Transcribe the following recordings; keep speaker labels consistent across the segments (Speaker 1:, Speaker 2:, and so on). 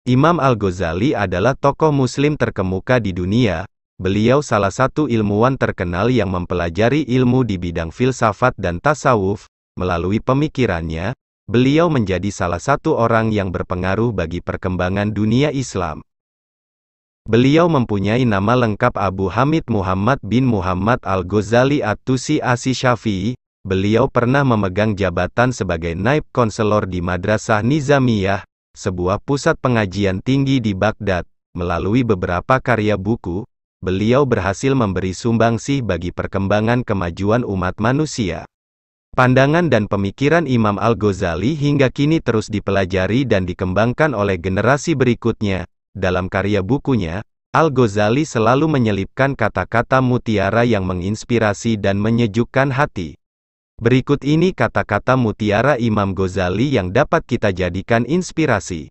Speaker 1: Imam Al-Ghazali adalah tokoh muslim terkemuka di dunia. Beliau salah satu ilmuwan terkenal yang mempelajari ilmu di bidang filsafat dan tasawuf. Melalui pemikirannya, beliau menjadi salah satu orang yang berpengaruh bagi perkembangan dunia Islam. Beliau mempunyai nama lengkap Abu Hamid Muhammad bin Muhammad Al-Ghazali At-Tusi Asy-Syafi'i. Beliau pernah memegang jabatan sebagai naib konselor di Madrasah Nizamiyah, sebuah pusat pengajian tinggi di Baghdad. Melalui beberapa karya buku, beliau berhasil memberi sumbangsih bagi perkembangan kemajuan umat manusia. Pandangan dan pemikiran Imam Al-Ghazali hingga kini terus dipelajari dan dikembangkan oleh generasi berikutnya. Dalam karya bukunya, Al-Ghazali selalu menyelipkan kata-kata mutiara yang menginspirasi dan menyejukkan hati. Berikut ini kata-kata mutiara Imam Ghazali yang dapat kita jadikan inspirasi.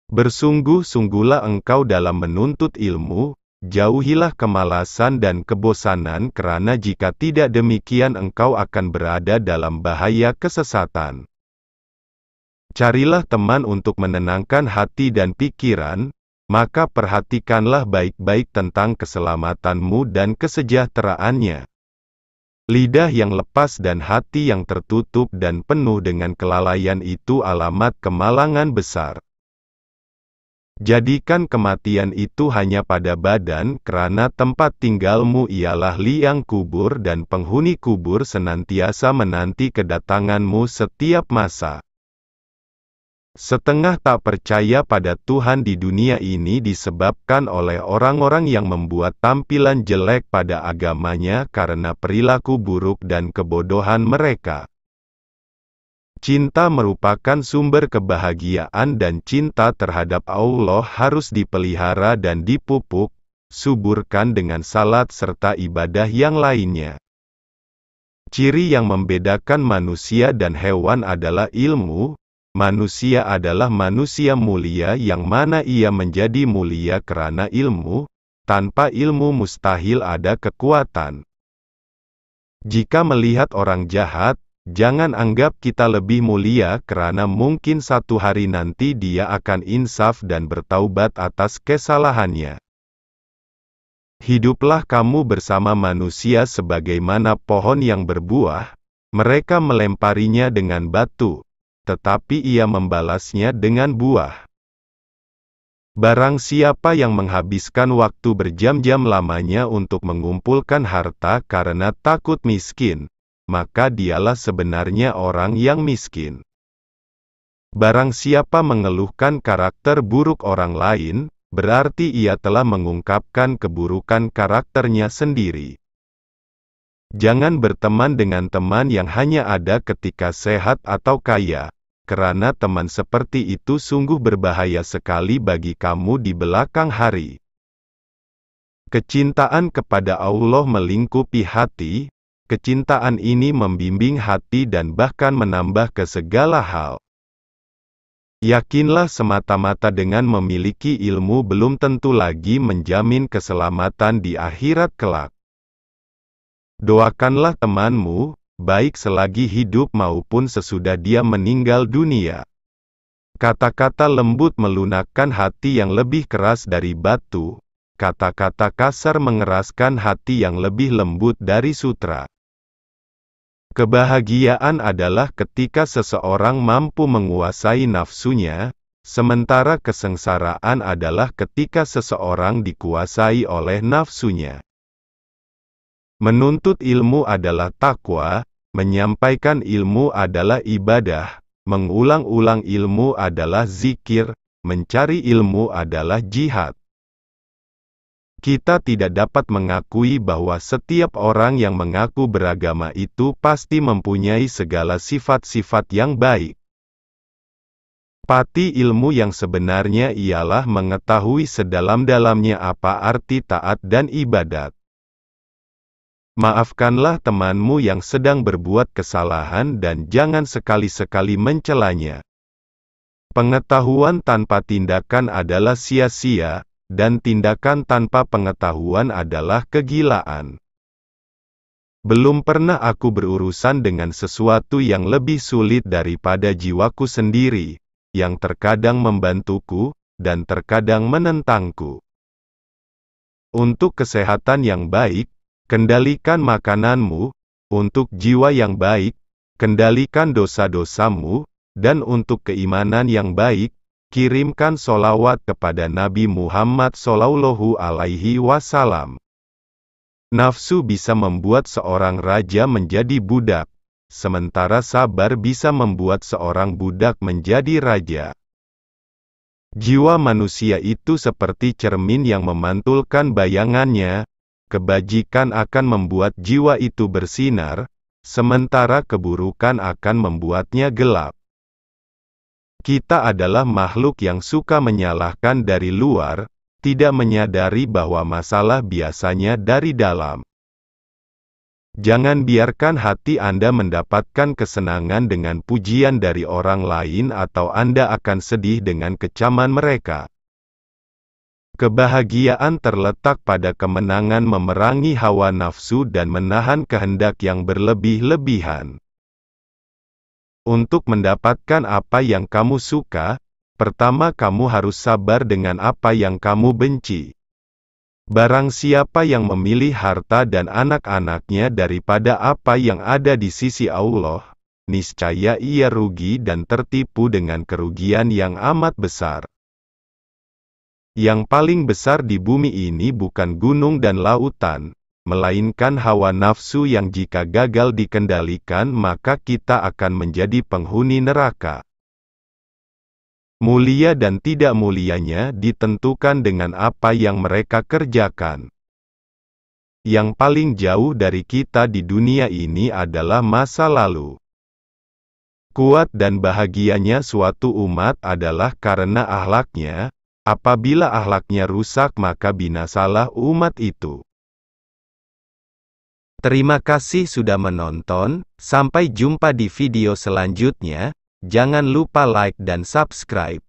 Speaker 1: Bersungguh-sungguhlah engkau dalam menuntut ilmu, jauhilah kemalasan dan kebosanan karena jika tidak demikian engkau akan berada dalam bahaya kesesatan. Carilah teman untuk menenangkan hati dan pikiran, maka perhatikanlah baik-baik tentang keselamatanmu dan kesejahteraannya. Lidah yang lepas dan hati yang tertutup dan penuh dengan kelalaian itu alamat kemalangan besar. Jadikan kematian itu hanya pada badan, karena tempat tinggalmu ialah liang kubur dan penghuni kubur senantiasa menanti kedatanganmu setiap masa. Setengah tak percaya pada Tuhan di dunia ini disebabkan oleh orang-orang yang membuat tampilan jelek pada agamanya karena perilaku buruk dan kebodohan mereka. Cinta merupakan sumber kebahagiaan dan cinta terhadap Allah harus dipelihara dan dipupuk, suburkan dengan salat serta ibadah yang lainnya. Ciri yang membedakan manusia dan hewan adalah ilmu. Manusia adalah manusia mulia yang mana ia menjadi mulia karena ilmu. Tanpa ilmu mustahil ada kekuatan. Jika melihat orang jahat, jangan anggap kita lebih mulia karena mungkin satu hari nanti dia akan insaf dan bertaubat atas kesalahannya. Hiduplah kamu bersama manusia sebagaimana pohon yang berbuah. Mereka melemparinya dengan batu, tetapi ia membalasnya dengan buah. Barang siapa yang menghabiskan waktu berjam-jam lamanya untuk mengumpulkan harta karena takut miskin, maka dialah sebenarnya orang yang miskin. Barang siapa mengeluhkan karakter buruk orang lain, berarti ia telah mengungkapkan keburukan karakternya sendiri. Jangan berteman dengan teman yang hanya ada ketika sehat atau kaya, karena teman seperti itu sungguh berbahaya sekali bagi kamu di belakang hari. Kecintaan kepada Allah melingkupi hati. Kecintaan ini membimbing hati dan bahkan menambah ke segala hal. Yakinlah semata-mata dengan memiliki ilmu belum tentu lagi menjamin keselamatan di akhirat kelak. Doakanlah temanmu, baik selagi hidup maupun sesudah dia meninggal dunia. Kata-kata lembut melunakkan hati yang lebih keras dari batu. Kata-kata kasar mengeraskan hati yang lebih lembut dari sutra. Kebahagiaan adalah ketika seseorang mampu menguasai nafsunya, sementara kesengsaraan adalah ketika seseorang dikuasai oleh nafsunya. Menuntut ilmu adalah takwa, menyampaikan ilmu adalah ibadah, mengulang-ulang ilmu adalah zikir, mencari ilmu adalah jihad. Kita tidak dapat mengakui bahwa setiap orang yang mengaku beragama itu pasti mempunyai segala sifat-sifat yang baik. Pati ilmu yang sebenarnya ialah mengetahui sedalam-dalamnya apa arti taat dan ibadat. Maafkanlah temanmu yang sedang berbuat kesalahan dan jangan sekali-sekali mencelanya. Pengetahuan tanpa tindakan adalah sia-sia, dan tindakan tanpa pengetahuan adalah kegilaan. Belum pernah aku berurusan dengan sesuatu yang lebih sulit daripada jiwaku sendiri, yang terkadang membantuku, dan terkadang menentangku. Untuk kesehatan yang baik, kendalikan makananmu, untuk jiwa yang baik, kendalikan dosa-dosamu, dan untuk keimanan yang baik, kirimkan solawat kepada Nabi Muhammad Shallallahu Alaihi Wasallam. Nafsu bisa membuat seorang raja menjadi budak, sementara sabar bisa membuat seorang budak menjadi raja. Jiwa manusia itu seperti cermin yang memantulkan bayangannya. Kebajikan akan membuat jiwa itu bersinar, sementara keburukan akan membuatnya gelap. Kita adalah makhluk yang suka menyalahkan dari luar, tidak menyadari bahwa masalah biasanya dari dalam. Jangan biarkan hati Anda mendapatkan kesenangan dengan pujian dari orang lain atau Anda akan sedih dengan kecaman mereka. Kebahagiaan terletak pada kemenangan memerangi hawa nafsu dan menahan kehendak yang berlebih-lebihan. Untuk mendapatkan apa yang kamu suka, pertama kamu harus sabar dengan apa yang kamu benci. Barang siapa yang memilih harta dan anak-anaknya daripada apa yang ada di sisi Allah, niscaya ia rugi dan tertipu dengan kerugian yang amat besar. Yang paling besar di bumi ini bukan gunung dan lautan, melainkan hawa nafsu yang jika gagal dikendalikan maka kita akan menjadi penghuni neraka. Mulia dan tidak mulianya ditentukan dengan apa yang mereka kerjakan. Yang paling jauh dari kita di dunia ini adalah masa lalu. Kuat dan bahagianya suatu umat adalah karena akhlaknya. Apabila akhlaknya rusak maka binasalah umat itu. Terima kasih sudah menonton, sampai jumpa di video selanjutnya. Jangan lupa like dan subscribe.